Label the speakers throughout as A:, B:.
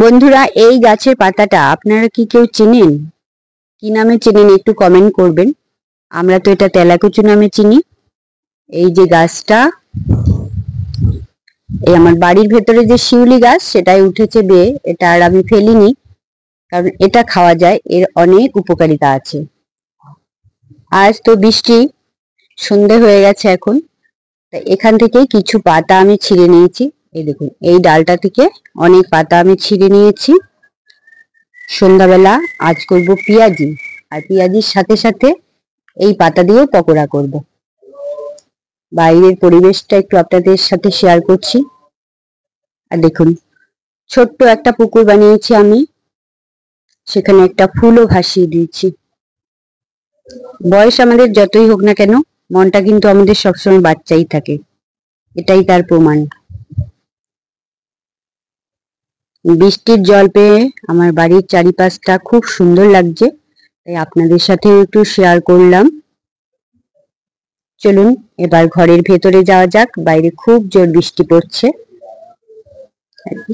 A: বন্ধুরা, এই গাছের পাতাটা আপনারা কি কেউ চেনেন? কি নামে চেনেন একটু কমেন্ট করবেন। আমরা তো এটা তেলাকুচু নামে চিনি। এই যে গাছটা, এই আমার বাড়ির ভেতরে যে শিউলি গাছ সেটাই উঠেছে বেয়ে। এটা আর আমি ফেলিনি, কারণ এটা খাওয়া যায়, এর অনেক উপকারিতা আছে। আজ তো বৃষ্টি, সন্ধে হয়ে গেছে এখন। তাই এখান থেকে কিছু পাতা আমি ছিঁড়ে নিয়েছি। এই দেখুন, এই ডালটা থেকে অনেক পাতা আমি ছিঁড়ে নিয়েছি। সন্ধ্যাবেলা আজ করব পেঁয়াজি, আর পেঁয়াজির সাথে সাথে এই পাতা দিয়েও পকোড়া করব। বাইরের পরিবেশটা একটু আপনাদের সাথে শেয়ার করছি। আর দেখুন, ছোট্ট একটা পুকুর বানিয়েছি আমি, সেখানে একটা ফুলও ভাসিয়ে দিয়েছি। বয়স আমাদের যতই হোক না কেন, মনটা কিন্তু আমাদের সবসময় বাচ্চাই থাকে, এটাই তার প্রমাণ। বৃষ্টির জল পেয়ে আমার বাড়ির চারিপাশটা খুব সুন্দর লাগছে, তাই আপনাদের সাথে একটু শেয়ার করলাম। চলুন এবার ঘরের ভেতরে যাওয়া যাক, বাইরে খুব জোর বৃষ্টি পড়ছে।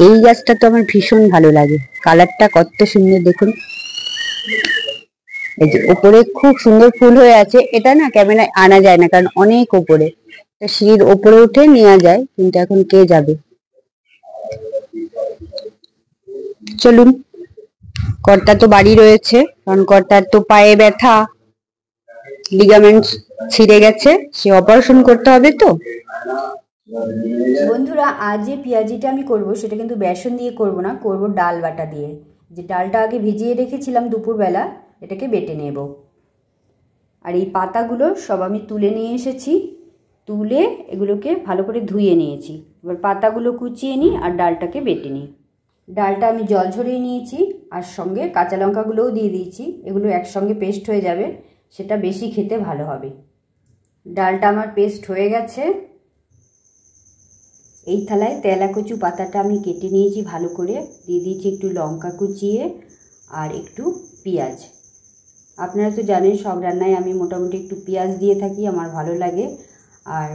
A: এই গাছটা তো আমার ভীষণ ভালো লাগে, কালারটা কত সুন্দর দেখুন। এই যে উপরে খুব সুন্দর ফুল হয়ে আছে, এটা না ক্যামেরায় আনা যায় না কারণ অনেক উপরে, সিঁড়ির উপরে উঠে নেওয়া যায়, কিন্তু এখন কে যাবে। চলুন, কর্তা তো বাড়ি রয়েছে, কারণ কর্তার তো পায়ে ব্যথা, লিগামেন্ট ছিঁড়ে গেছে, সে অপারেশন করতে হবে। তো
B: বন্ধুরা, আজ যে পেঁয়াজিটা আমি করব সেটা কিন্তু বেসন দিয়ে করব না, করব ডাল বাটা দিয়ে। যে ডালটা আগে ভিজিয়ে রেখেছিলাম দুপুরবেলা, এটাকে বেটে নেব। আর এই পাতাগুলো সব আমি তুলে নিয়ে এসেছি, তুলে এগুলোকে ভালো করে ধুয়ে নিয়েছি। এবার পাতাগুলো কুচিয়ে নিই আর ডালটাকে বেটে নিই। ডালটা আমি জল ঝরিয়ে নিয়েছি, আর সঙ্গে কাঁচা লঙ্কাগুলোও দিয়ে দিয়েছি। এগুলো একসঙ্গে পেস্ট হয়ে যাবে, সেটা বেশি খেতে ভালো হবে। ডালটা আমার পেস্ট হয়ে গেছে। এই থালায় তেলাকুচু পাতাটা আমি কেটে নিয়েছি, ভালো করে দিয়ে দিয়েছি একটু লঙ্কা কুচিয়ে আর একটু পেঁয়াজ। আপনারা তো জানেন সব রান্নায় আমি মোটামুটি একটু পেঁয়াজ দিয়ে থাকি, আমার ভালো লাগে। আর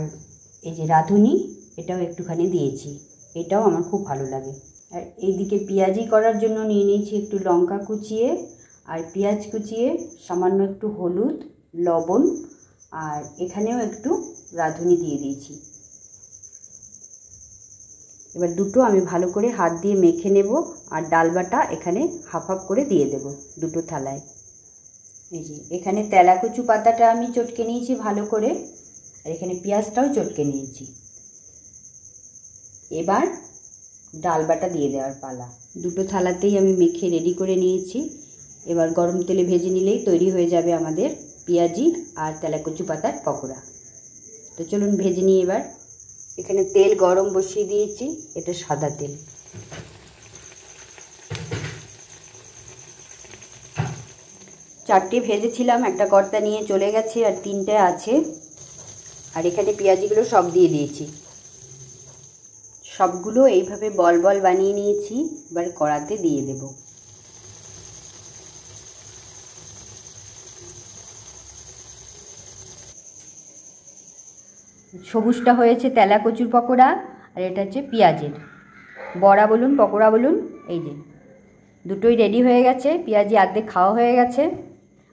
B: এই যে রাঁধুনি, এটাও একটুখানি দিয়েছি, এটাও আমার খুব ভালো লাগে। আর এইদিকে পেঁয়াজি করার জন্য নিয়ে নিয়েছি একটু লঙ্কা কুচিয়ে আর পেঁয়াজ কুচিয়ে, সামান্য একটু হলুদ, লবণ, আর এখানেও একটু রাঁধুনি দিয়ে দিয়েছি। এবার দুটো আমি ভালো করে হাত দিয়ে মেখে নেব, আর ডাল বাটা এখানে হাফ হাফ করে দিয়ে দেব দুটো থালায়। এই যে এখানে তেলাকুচু পাতাটা আমি চটকে নিয়েছি ভালো করে, আর এখানে পেঁয়াজটাও চটকে নিয়েছি। এবার ডাল বাটা দিয়ে দেওয়ার পালা। দুটো থালাতেই আমি মেখে রেডি করে নিয়েছি। এবার গরম তেলে ভেজে নিলেই তৈরি হয়ে যাবে আমাদের পেঁয়াজি আর তেলাকুচু পাতার পকোড়া। তো চলুন ভেজে নিই এবার। এখানে তেল গরম বসিয়ে দিয়েছি, এটা সাদা তেল। চারটে ভেজেছিলাম, একটা কর্তা নিয়ে চলে গেছে আর তিনটে আছে। আর এখানে পেঁয়াজিগুলো সব দিয়ে দিয়েছি, সবগুলো এইভাবে বল বল বানিয়ে নিয়েছি। এবার কড়াতে দিয়ে দেব। সবুজটা হয়েছে তেলাকুচুর পকোড়া, আর এটা হচ্ছে পেঁয়াজের বড়া বলুন, পকোড়া বলুন। এই যে দুটোই রেডি হয়ে গেছে, পেঁয়াজি আর্ধেক খাওয়া হয়ে গেছে।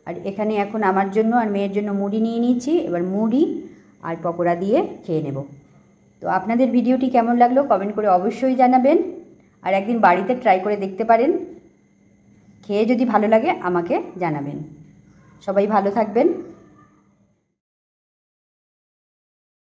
B: আর এখানে এখন আমার জন্য আর মেয়ের জন্য মুড়ি নিয়ে নিয়েছি। এবার মুড়ি আর পকোড়া দিয়ে খেয়ে নেব। তো আপনাদের ভিডিওটি কেমন লাগলো কমেন্ট করে অবশ্যই জানাবেন, আর একদিন বাড়িতে ট্রাই করে দেখতে পারেন। খেয়ে যদি ভালো লাগে আমাকে জানাবেন। সবাই ভালো থাকবেন।